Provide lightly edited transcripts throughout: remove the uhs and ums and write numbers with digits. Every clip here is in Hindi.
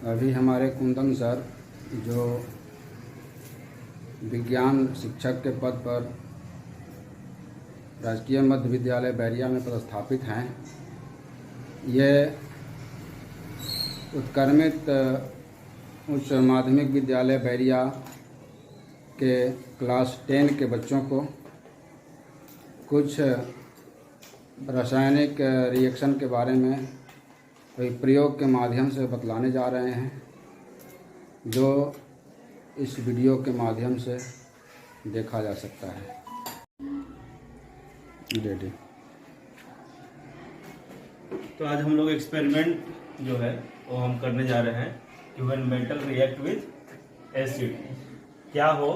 अभी हमारे कुंदन सर जो विज्ञान शिक्षक के पद पर राजकीय मध्य विद्यालय बैरिया में पदस्थापित हैं, ये उत्क्रमित उच्च माध्यमिक विद्यालय बैरिया के क्लास 10 के बच्चों को कुछ रासायनिक रिएक्शन के बारे में कोई प्रयोग के माध्यम से बतलाने जा रहे हैं, जो इस वीडियो के माध्यम से देखा जा सकता है। रेडी। तो आज हम लोग एक्सपेरिमेंट जो है वो हम करने जा रहे हैं कि when metal react with acid, क्या हो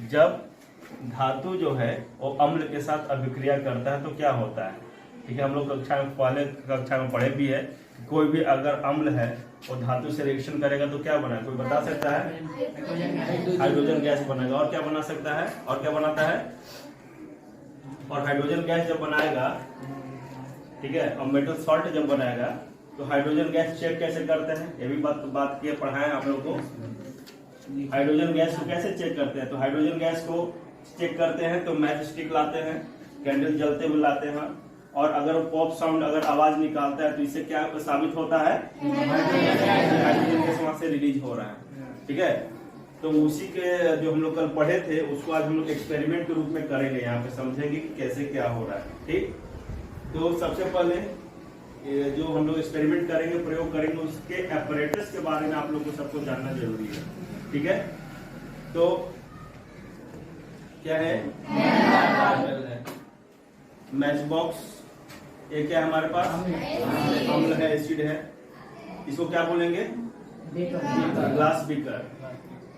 जब धातु जो है वो अम्ल के साथ अभिक्रिया करता है तो क्या होता है। ठीक है, हम लोग पहले कक्षा में पढ़े भी है, कोई भी अगर अम्ल है वो धातु से रिएक्शन करेगा तो क्या बना, कोई बता सकता है? हाइड्रोजन गैस बनेगा। और क्या बना सकता है, और क्या बनाता है? और हाइड्रोजन गैस जब बनाएगा, ठीक है, और मेटल सॉल्ट जब बनाएगा तो हाइड्रोजन गैस चेक कैसे करते हैं, ये भी बात किए पढ़ाएं आप लोग को। हाइड्रोजन गैस को कैसे चेक करते हैं? तो हाइड्रोजन गैस को चेक करते हैं तो मैच स्टिक लाते हैं, कैंडल जलते हुए लाते हैं, और अगर वो पॉप साउंड अगर आवाज निकालता है तो इससे क्या साबित होता है? हाइड्रोजन गैस वहां से रिलीज हो रहा है। ठीक है, तो उसी के जो हम लोग कल पढ़े थे उसको आज हम लोग एक्सपेरिमेंट के रूप में करेंगे, यहाँ पे समझेंगे कि कैसे क्या हो रहा है। ठीक, तो सबसे पहले जो हम लोग एक्सपेरिमेंट करेंगे, प्रयोग करेंगे, उसके एपरेटस के बारे में आप लोग को सबको जानना जरूरी है। ठीक है, तो क्या है? मैच बॉक्स, ये क्या है हमारे पास? अम्ल है, एसिड है, इसको क्या बोलेंगे? Glass beaker.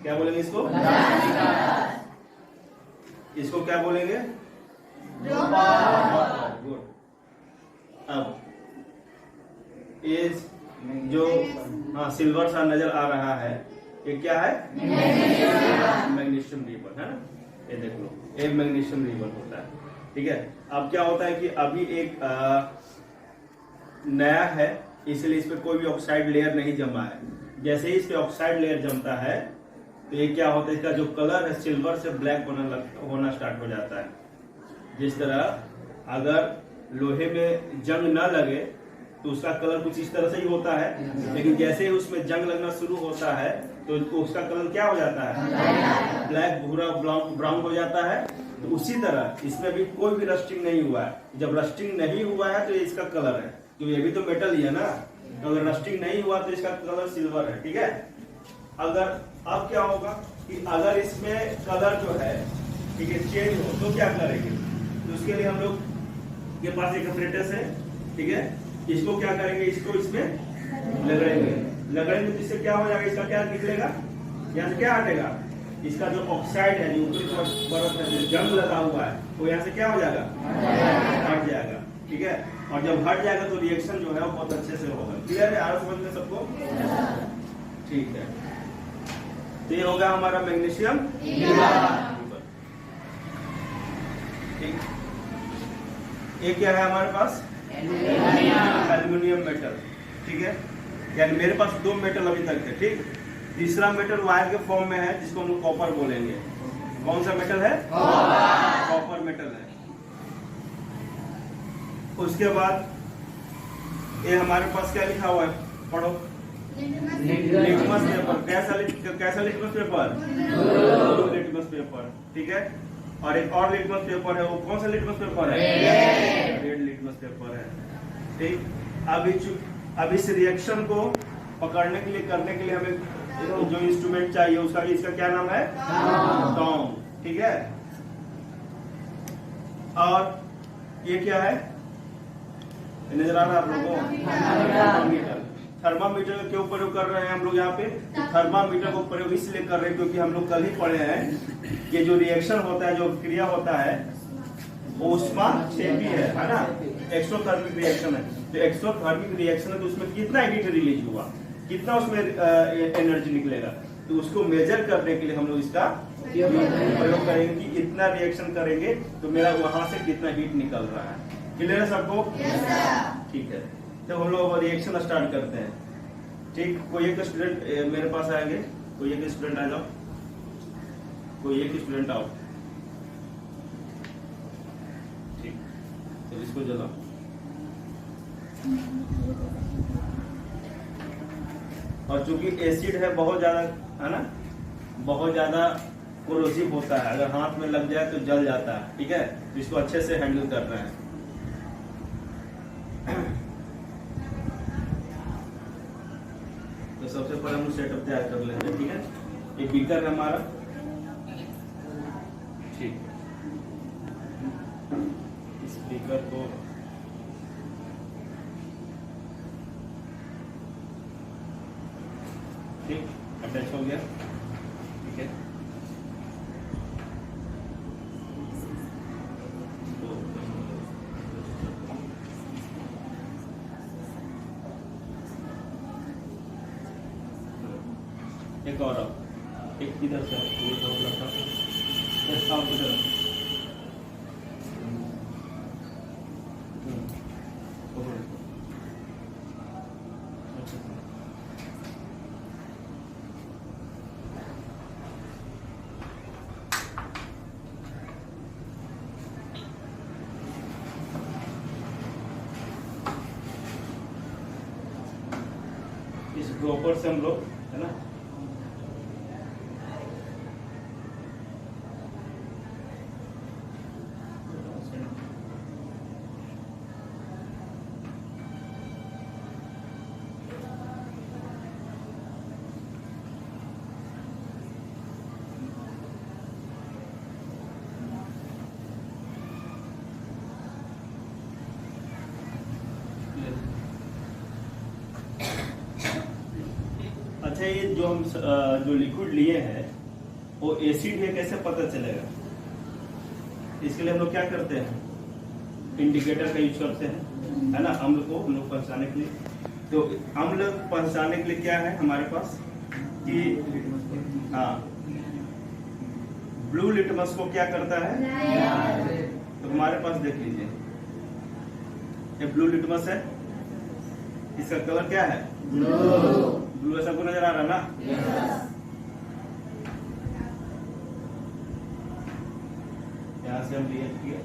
क्या बोलेंगे इसको? इसको क्या बोलेंगे? गुड। अब ये जो सिल्वर सा नजर आ रहा है, ये क्या है? मैग्नीशियम रिबन है ना, ये देख लो, ये मैग्नीशियम रिबन होता है। ठीक है, अब क्या होता है कि अभी एक नया है, इसलिए इस पे कोई भी ऑक्साइड लेयर नहीं जमा है। जैसे ही इस पे ऑक्साइड लेयर जमता है तो ये क्या होता है, इसका जो कलर है सिल्वर से ब्लैक होना स्टार्ट हो जाता है। जिस तरह अगर लोहे में जंग न लगे तो उसका कलर कुछ इस तरह से ही होता है, लेकिन जैसे ही उसमें जंग लगना शुरू होता है तो उसका कलर क्या हो जाता है? ब्लैक, भूरा, ब्राउन हो जाता है। तो उसी तरह इसमें भी कोई भी रस्टिंग नहीं हुआ है। जब रस्टिंग नहीं हुआ है तो ये इसका कलर है, तो ये भी तो मेटल ही है ना। तो अगर रस्टिंग नहीं हुआ तो इसका कलर सिल्वर है। ठीक है, अगर अब क्या होगा कि अगर इसमें कलर जो है, ठीक है, चेंज हो तो क्या करेंगे? तो उसके लिए हम लोग के पास एक एपरेटस है। ठीक है, इसको क्या करेंगे, इसको इसमें लगड़ेंगे तो इससे क्या हो जाएगा, इसका क्या निकलेगा, यहाँ से क्या हटेगा? इसका जो ऑक्साइड है, जो ऊपरी बर्फ है, जो जंग लगा हुआ है, वो यहाँ से क्या हो जाएगा? हट जाएगा। ठीक है, और जब हट जाएगा तो रिएक्शन जो है वो बहुत अच्छे से होगा। क्लियर है? आरो समझ में सबको? ठीक है, तो ये होगा हमारा मैग्नीशियम। ठीक, ये क्या है हमारे पास? Aluminium metal. ठीक है, यानी मेरे पास दो मेटल अभी तक है। ठीक, तीसरा मेटल वायर के फॉर्म में है, जिसको हम लोग कॉपर बोलेंगे। कौन सा मेटल है? कॉपर मेटल है। उसके बाद ये हमारे पास क्या लिखा हुआ है, पढ़ो। Litmus paper. कैसा लिटमस पेपर? Litmus paper. ठीक है, और एक और लिटमस पेपर है, वो कौन सा लिटमस पेपर है? रेड लिटमस पेपर है। ठीक, अब इस रिएक्शन को पकड़ने के लिए, करने के लिए हमें जो इंस्ट्रूमेंट चाहिए उसका, इसका क्या नाम है? टॉन्ग। ठीक है, और ये क्या है, नजर आ रहा है आप लोगों को? थर्मामीटर का क्यों प्रयोग कर रहे हैं हम लोग यहाँ पे? थर्मामीटर को प्रयोग इसलिए कर रहे हैं क्योंकि हम लोग कल ही पढ़े हैं कि जो रिएक्शन होता है, जो क्रिया होता है, वो ऊष्माक्षेपी है ना, एक्सोथर्मिक रिएक्शन है। तो एक्सोथर्मिक रिएक्शन है तो उसमें कितना हीट रिलीज हुआ, कितना उसमें एनर्जी निकलेगा, तो उसको मेजर करने के लिए हम लोग इसका प्रयोग करेंगे कि इतना रिएक्शन करेंगे तो मेरा वहां से कितना हीट निकल रहा है। क्लियर है सबको? ठीक है, तो हम लोग रिएक्शन स्टार्ट करते हैं। ठीक, कोई एक स्टूडेंट मेरे पास आएंगे, कोई एक स्टूडेंट आ जाओ, कोई एक स्टूडेंट आओ। ठीक, तो इसको जलाओ। और चूंकि एसिड है बहुत ज्यादा, है ना, बहुत ज्यादा कोरोसिव होता है, अगर हाथ में लग जाए तो जल जाता है। ठीक है, तो इसको अच्छे से हैंडल करना है। तो सबसे पहले हम सेटअप तैयार कर लेंगे। ठीक है, ये बीकर है हमारा। ठीक, इस बीकर को ठीक अटैच हो गया। ठीक है, एक और एक इधर से ये तो लगा जस्ट आप इधर इस ड्रॉपर से हम लोग, है ना, अच्छा, ये जो हम जो लिक्विड लिए हैं वो एसिड है, कैसे पता चलेगा? इसके लिए हम लोग क्या करते हैं, इंडिकेटर का यूज करते हैं, है ना, अम्ल को हम लोग पहचानने के लिए। तो अम्ल पहचानने के लिए क्या है हमारे पास कि हाँ, ब्लू लिटमस को क्या करता है, तो हमारे पास देख लीजिए ये ब्लू लिटमस है, इसका कलर क्या है, ब्लू ऐसा को नजर आ रहा है ना। यहाँ से हम लिए किए,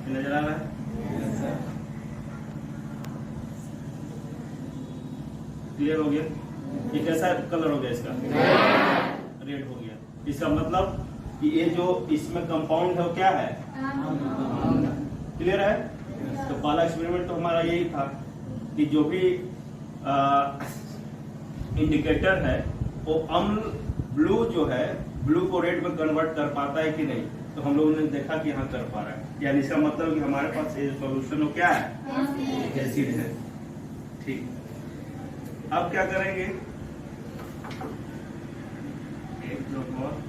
नजर आ रहा है। क्लियर हो गया? ये कैसा कलर हो गया इसका, रेड हो गया। इसका मतलब कि ये जो इसमें कंपाउंड है वो क्या है, क्लियर है। तो पहला एक्सपेरिमेंट तो हमारा यही था कि जो भी इंडिकेटर है वो अम्ल ब्लू जो है, ब्लू को रेड में कन्वर्ट कर पाता है कि नहीं, तो हम लोगों ने देखा कि हाँ कर पा रहा है। यानी इसका मतलब कि हमारे पास ये सॉल्यूशन वो क्या है, एसिड है। ठीक, अब क्या करेंगे, एक ड्रॉप और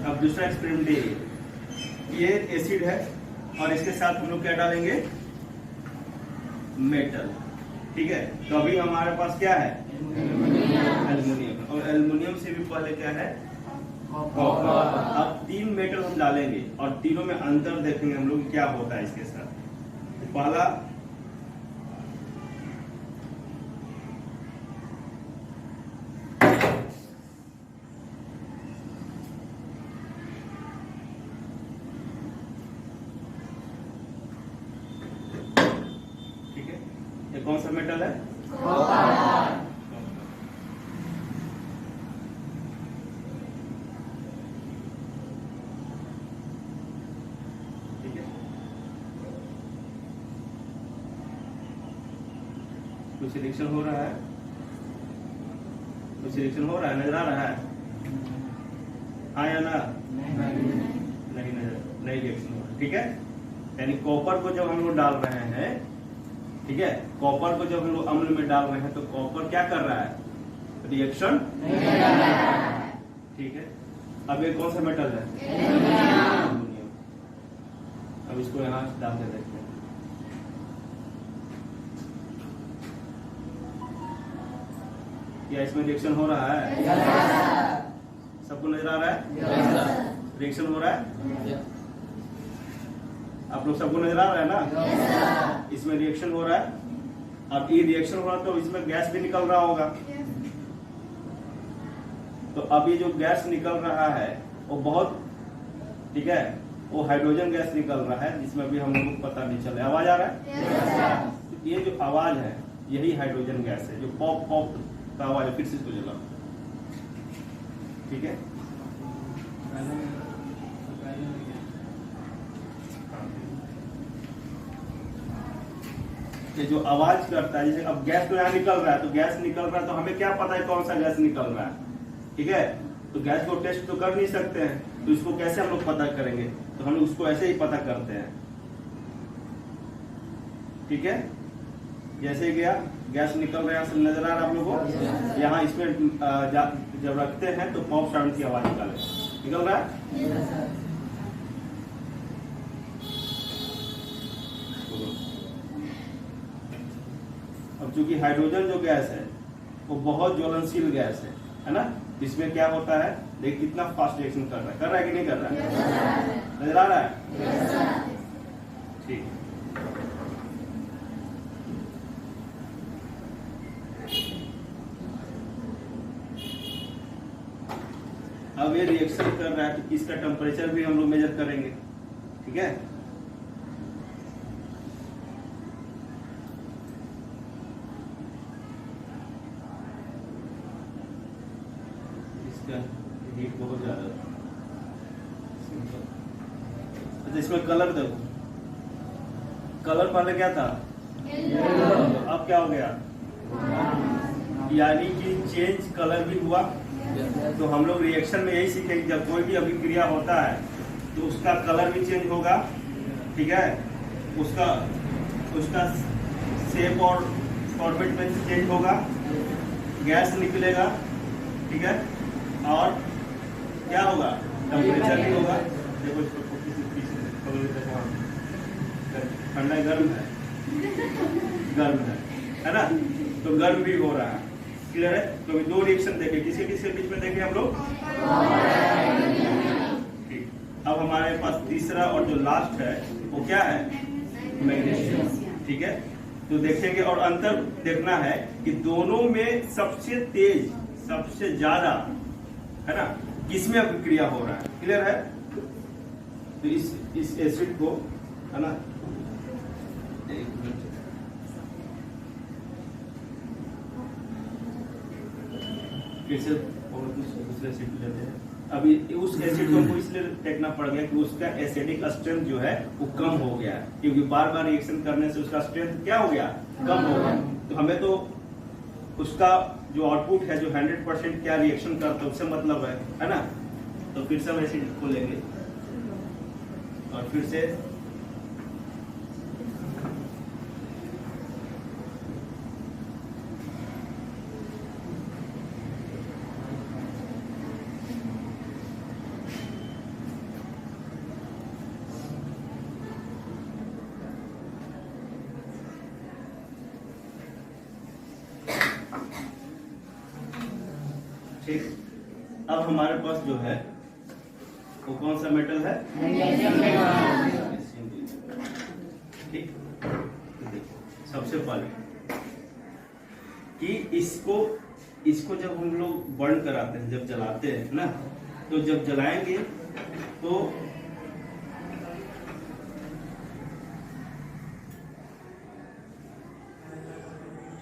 अब दूसरा एक्सपेरिमेंट ये एसिड है और इसके साथ हम लोग क्या डालेंगे, मेटल। ठीक है, तो अभी हमारे पास क्या है, एल्युमिनियम, और एल्युमिनियम से भी पहले क्या है, कॉपर। अब 3 मेटल हम डालेंगे और तीनों में अंतर देखेंगे हम लोग क्या होता है इसके साथ। तो पहला कौन सा मेटल है, कॉपर। ठीक है, कुछ रिएक्शन हो रहा है, कुछ रिएक्शन हो रहा है, नजर आ रहा है, हाँ या ना, नहीं नजर, नहीं रिएक्शन हो रहा है। ठीक है, यानी कॉपर को जब हम लोग डाल रहे हैं, ठीक है, कॉपर को जब हम लोग अम्ल में डाल रहे हैं तो कॉपर क्या कर रहा है, रिएक्शन नहीं कर रहा है। ठीक है, अब ये कौन सा मेटल है, एल्युमिनियम। अब इसको यहाँ डाल के देखते हैं। क्या इसमें रिएक्शन हो रहा है? सबको नजर आ रहा है? रिएक्शन हो रहा है? आप लोग सबको नजर आ रहा है ना? इसमें रिएक्शन हो रहा है। अब ये रिएक्शन हो रहा है तो इसमें गैस भी निकल रहा होगा। तो अब ये जो गैस निकल रहा है वो बहुत, ठीक है, वो हाइड्रोजन गैस निकल रहा है जिसमें अभी हम लोग को पता नहीं चल रहा है। आवाज आ रहा है? तो ये जो आवाज है यही हाइड्रोजन गैस है, जो पॉप पॉप का आवाज है। फिर से इसको जलाओ, ठीक है। ये जो आवाज करता है, जैसे अब गैस तो यहाँ निकल रहा है, तो गैस निकल रहा है तो हमें क्या पता है कौन सा गैस निकल रहा है, ठीक है। तो गैस को टेस्ट तो कर नहीं सकते हैं, तो इसको कैसे हम लोग पता करेंगे? तो हम उसको ऐसे ही पता करते हैं, ठीक है। जैसे गया गैस निकल रहा है, यहाँ से नजर आ रहा है आप लोगों को। यहाँ इसमें जब रखते हैं तो पॉप साउंड की आवाज निकल रहा है। अब चूंकि हाइड्रोजन जो गैस है वो बहुत ज्वलनशील गैस है ना। इसमें क्या होता है, देख कितना फास्ट रिएक्शन कर रहा है कि नहीं कर रहा है? नजर आ रहा है? ठीक। अब ये रिएक्शन कर रहा है तो इसका टेम्परेचर भी हम लोग मेजर करेंगे, ठीक है। हीट बहुत ज्यादा। अच्छा, इसमें कलर देखो, कलर पहले क्या था? अब क्या हो गया? यानी कि चेंज कलर भी हुआ। तो हम लोग रिएक्शन में यही सीखेंगे, जब कोई भी अभिक्रिया होता है तो उसका कलर भी चेंज होगा, ठीक है। उसका शेप और फॉर्मेट में चेंज होगा, गैस निकलेगा, ठीक है। और क्या होगा? टेम्परेचर भी होगा। देखो ठंडा गर्म है ना, तो गर्म भी हो रहा है। क्लियर है? तो दो रिएक्शन देखे, किसके बीच में देखे हम लोग? ठीक। अब हमारे पास तीसरा और जो लास्ट है वो क्या है? मैग्नीशियम, ठीक है। तो देखेंगे और अंतर देखना है कि दोनों में सबसे तेज, सबसे ज्यादा, है ना, किसमें अभिक्रिया हो रहा है। क्लियर है? तो इस एसिड को, है ना, फिर से दूसरे एसिड लेते हैं। अभी उस एसिड को हमको इसलिए देखना पड़ गया कि उसका एसिडिक स्ट्रेंथ जो है वो कम हो गया, क्योंकि बार बार रिएक्शन करने से उसका स्ट्रेंथ क्या हो गया? कम हो गया। तो हमें तो उसका जो आउटपुट है, जो 100% क्या रिएक्शन करता है उससे मतलब है ना। तो फिर से हम एसिड को लेंगे और फिर से ठीक। अब हमारे पास जो है वो कौन सा मेटल है? ठीक। सबसे पहले कि इसको जब हम लोग बर्न कराते हैं, जब जलाते हैं ना, तो जब जलाएंगे तो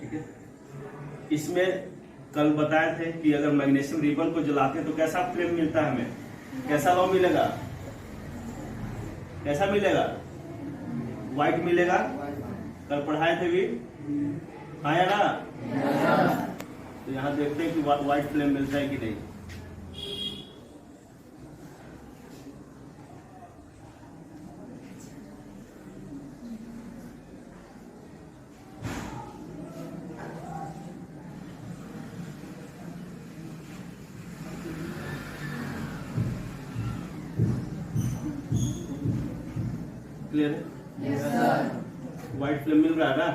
ठीक है। इसमें कल बताए थे कि अगर मैग्नीशियम रिबन को जलाते हैं तो कैसा फ्लेम मिलता है हमें, कैसा लौ मिलेगा, कैसा मिलेगा? व्हाइट मिलेगा। कल पढ़ाए थे भी, हाँ या ना? तो यहाँ देखते हैं कि व्हाइट फ्लेम मिलता है कि नहीं। क्लियर है? Yes sir. व्हाइट फ्लेम मिल रहा है ना,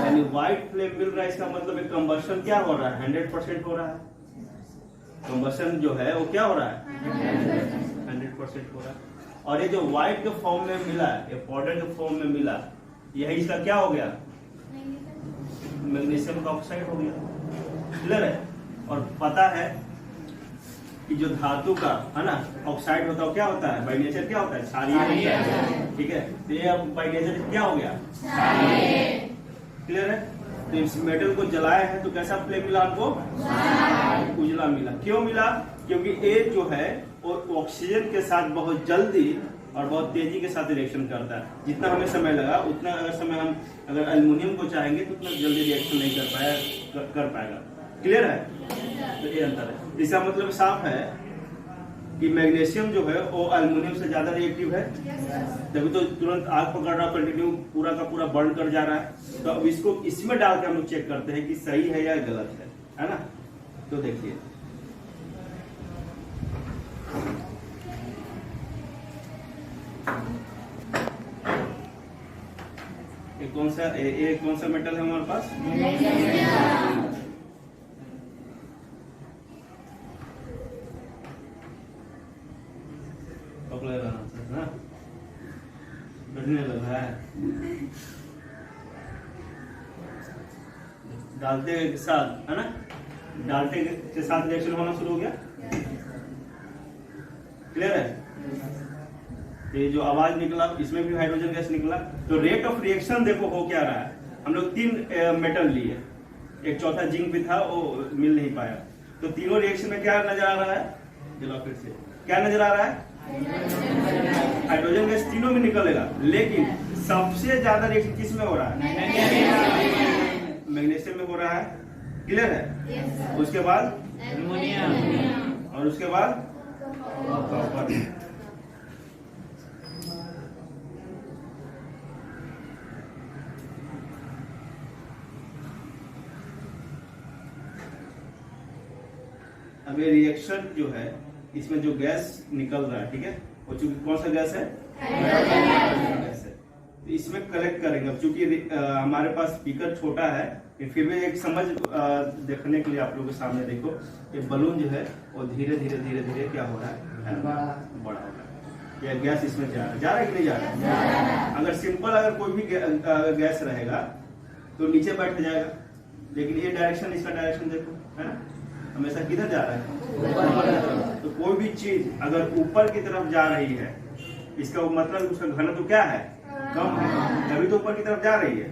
यानी व्हाइट फ्लेम मिल रहा है, इसका मतलब एक कंबशन क्या हो रहा है, 100% हो रहा है। कंबशन जो है वो क्या हो रहा है, 100% हो रहा है। और ये जो व्हाइट के फॉर्म में मिला, ये पाउडर के फॉर्म में मिला, यही इसका क्या हो गया, मैग्नीशियम का ऑक्साइड हो गया। क्लियर है। और पता है कि जो धातु का है ना ऑक्साइड होता है क्या होता है, बाय नेचर क्या होता है, क्षारीय। ठीक है, तो ये अब बाय नेचर क्या हो गया, क्लियर है। तो इस मेटल को जलाया है तो कैसा फ्लेम मिला हमको, उजला मिला। क्यों मिला, क्योंकि ये जो है वो ऑक्सीजन के साथ बहुत जल्दी और बहुत तेजी के साथ रिएक्शन करता है। जितना हमें समय लगा उतना अगर समय हम अगर एल्युमिनियम को चाहेंगे तो उतना जल्दी रिएक्शन नहीं कर पाएगा। क्लियर है। तो ये अंतर है। इसका मतलब साफ है कि मैग्नीशियम जो है वो एल्युमिनियम से ज्यादा रिएक्टिव है, तभी तो तुरंत आग पकड़ रहा, कंटिन्यू पूरा का पूरा बर्न कर जा रहा है। तो अब इसको इसमें डाल के हम लोग चेक करते हैं कि सही है या गलत है ना। तो देखिए ये कौन सा मेटल है हमारे पास, पकड़े रहना ना, बढ़ने लगा है। डालते के साथ है ना, डालते के साथ रिएक्शन होना शुरू हो गया। क्लियर है। ये जो आवाज निकला इसमें भी हाइड्रोजन गैस निकला। तो रेट ऑफ रिएक्शन देखो हो क्या रहा है। हम लोग 3 मेटल लिए, एक चौथा जिंक भी था वो मिल नहीं पाया। तो तीनों रिएक्शन में क्या नजर आ रहा है, चलो फिर से क्या नजर आ रहा है, हाइड्रोजन गैस तीनों में निकलेगा। लेकिन सबसे ज्यादा रिएक्शन किस में हो रहा है, मैग्नीशियम में हो रहा है। क्लियर है। उसके बाद एल्युमिनियम और उसके बाद कॉपर। अब ये रिएक्शन जो है इसमें जो गैस निकल रहा है, ठीक है, वो चूंकि कौन सा गैस है, गैस है। तो इसमें कलेक्ट करेंगे। अब चूंकि हमारे पास स्पीकर छोटा है, फिर भी एक समझ देखने के लिए आप लोगों के सामने देखो, ये बलून जो है वो धीरे धीरे धीरे धीरे क्या हो रहा है, बड़ा हो रहा है। ये गैस इसमें जा रहा है कि नहीं जा रहा है। अगर सिंपल अगर कोई भी गैस रहेगा तो नीचे बैठ जाएगा, लेकिन ये डायरेक्शन, इसका डायरेक्शन देखो है ना, हमेशा किधर जा रहा है। तो कोई भी चीज अगर ऊपर की तरफ जा रही है, इसका मतलब उसका घनत्व तो क्या है, कम है, तभी तो ऊपर की तरफ जा रही है।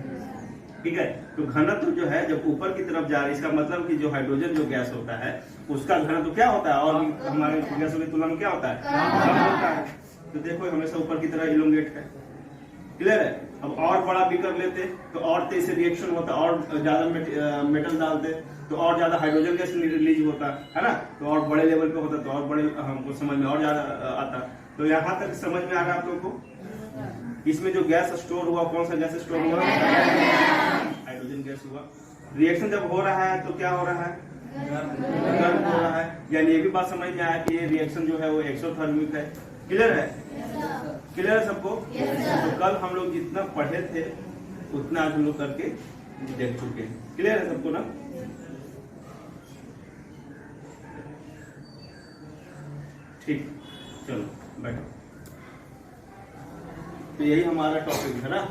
ठीक है। तो घनत्व जो है जब ऊपर की तरफ जा रही है, इसका मतलब कि जो हाइड्रोजन जो गैस होता है उसका घनत्व क्या होता है, और हमारे गैसों की तुलना में क्या होता है, कम होता है। तो देखो हमेशा ऊपर की तरफ इलोंगेट है। क्लियर है। अब और बड़ा भी कर लेते तो और तेज से रिएक्शन होता, और ज्यादा मेटल डालते तो और ज्यादा हाइड्रोजन गैस रिलीज होता है ना, तो और बड़े लेवल पे होता, तो और बड़े हमको समझ में और ज्यादा आता। तो यहाँ तक समझ में आ रहा है आप लोग को। इसमें जो गैस स्टोर हुआ, कौन सा गैस स्टोर हुआ, हाइड्रोजन गैस हुआ। रिएक्शन जब हो रहा है तो क्या हो रहा है, गर्म हो रहा है। यानी ये भी बात समझ में आया कि ये रिएक्शन जो है वो एक्सोथर्मिक है। क्लियर है। क्लियर है सबको। तो कल हम लोग जितना पढ़े थे उतना आज हम लोग करके देख चुके हैं। क्लियर है सबको ना। ठीक, चलो बैठो। तो यही हमारा टॉपिक है ना,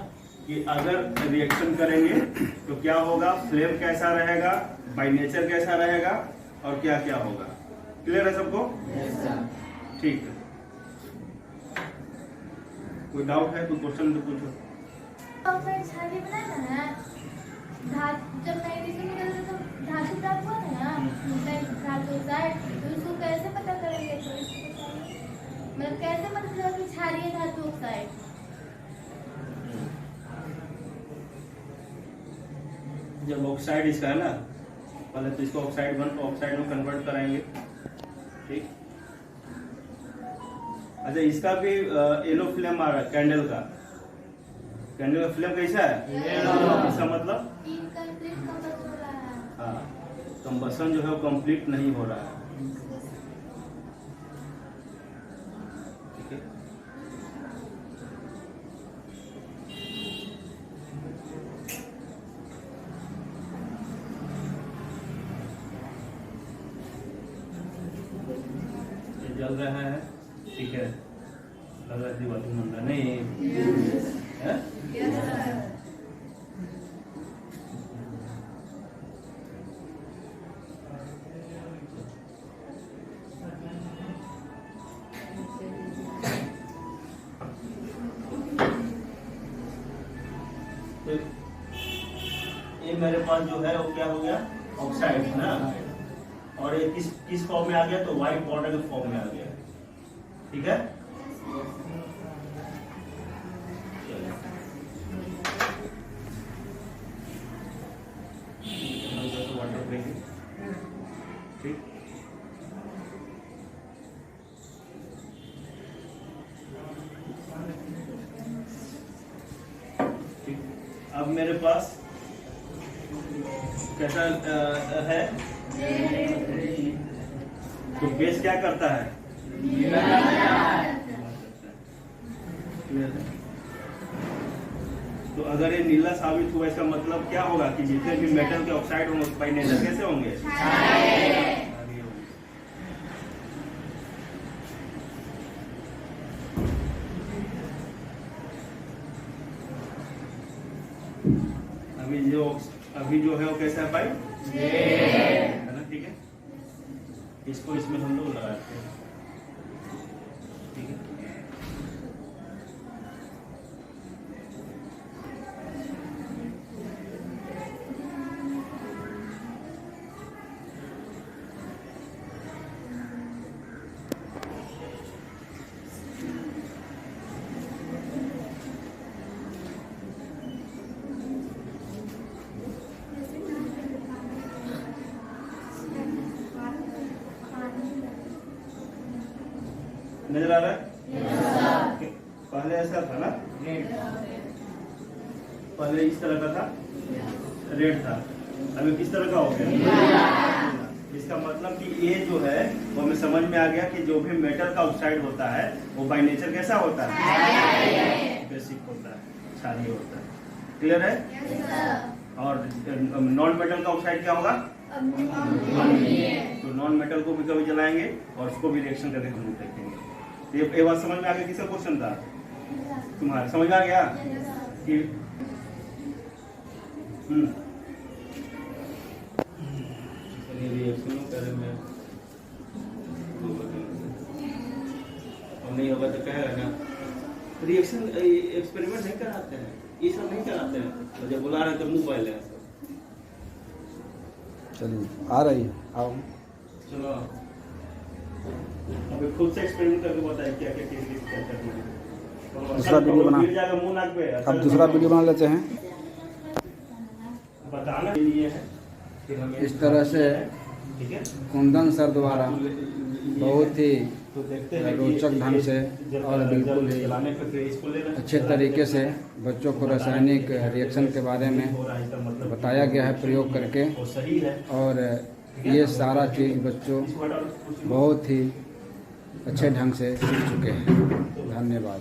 कि अगर रिएक्शन करेंगे तो क्या होगा, फ्लेम कैसा रहेगा, बाय नेचर कैसा रहेगा, और क्या क्या होगा। क्लियर है सबको। ठीक है। कोई डाउट है, कोई क्वेश्चन तो पूछो। जब मैग्नीशियम निकलता तो धातु प्राप्त हुआ था ना, धातु ऑक्साइड, तो इसको कैसे पता करेंगे, तो इसको मतलब कैसे पता चलेगा कि क्षारीय धातु ऑक्साइड। जब ऑक्साइड इसका है ना, पहले तो इसको ऑक्साइड 1 को ऑक्साइड में कन्वर्ट कराएंगे। ठीक। अच्छा, इसका भी येलो फ्लेम आ रहा है कैंडल का। कैंडल का फ्लेम कैसा है, इसका मतलब हाँ, कंबसन जो है वो कंप्लीट नहीं हो रहा है। ठीक है। जल रहा है, ठीक है, लग रहा है दिवाली मंदा नहीं है? तो ये मेरे पास जो है वो क्या हो गया, ऑक्साइड है ना, और ये किस फॉर्म में आ गया, तो व्हाइट बॉर्डर के फॉर्म में आ गया, ठीक है। ठीक, अब मेरे पास कैसा है, तो बेस क्या करता है, तो अगर ये नीला साबित हुआ, इसका मतलब क्या होगा कि जितने भी मेटल के ऑक्साइड होंगे बाई नेचर कैसे होंगे, अभी जो है वो कैसा है भाई, है ना, ठीक है। इसको इसमें हम लोग लगाते हैं, ठीक है। नजर आ रहा है? पहले ऐसा था ना, पहले इस तरह का था, रेड था, अभी किस तरह का हो गया। इसका मतलब कि ये जो है वो हमें समझ में आ गया कि जो भी मेटल का ऑक्साइड होता है वो बाय नेचर कैसा होता है, बेसिक होता है, क्षारीय होता है। क्लियर है? और नॉन मेटल का ऑक्साइड क्या होगा, तो नॉन मेटल को भी कभी जलाएंगे और उसको भी रिएक्शन करके हम लोग देखेंगे। ये बात समझ में आ गया, किसका क्वेश्चन था तुम्हारा, समझ में आ गया कि रिएक्शनों करे में और नहीं होगा तो कहेगा ना, रिएक्शन एक्सपेरिमेंट नहीं कराते हैं, ये सब नहीं कराते हैं, तो जब बुला रहे तो मुंह पहले है सब। चलिए आ रही है, आओ चलो अभी खुद से एक्सपेरिमेंट करके बताइए क्या क्या करना है। दूसरा वीडियो बना, मुंह नाक पे अब दूसरा वीडियो बना लेते हैं। बताना के लिए है कि हमें इस तरह से ठीक है, कुंदन सर द्वारा बहुत ही तो देखते हैं रोचक ढंग से और बिल्कुल ही जलाने पर फिर इसको लेना अच्छे तरीके से बच्चों को रासायनिक रिएक्शन के बारे में हो रहा है, इसका मतलब बताया गया है प्रयोग करके, वो सही है। और ये सारा चीज़ बच्चों बहुत ही अच्छे ढंग से सीख चुके हैं। धन्यवाद।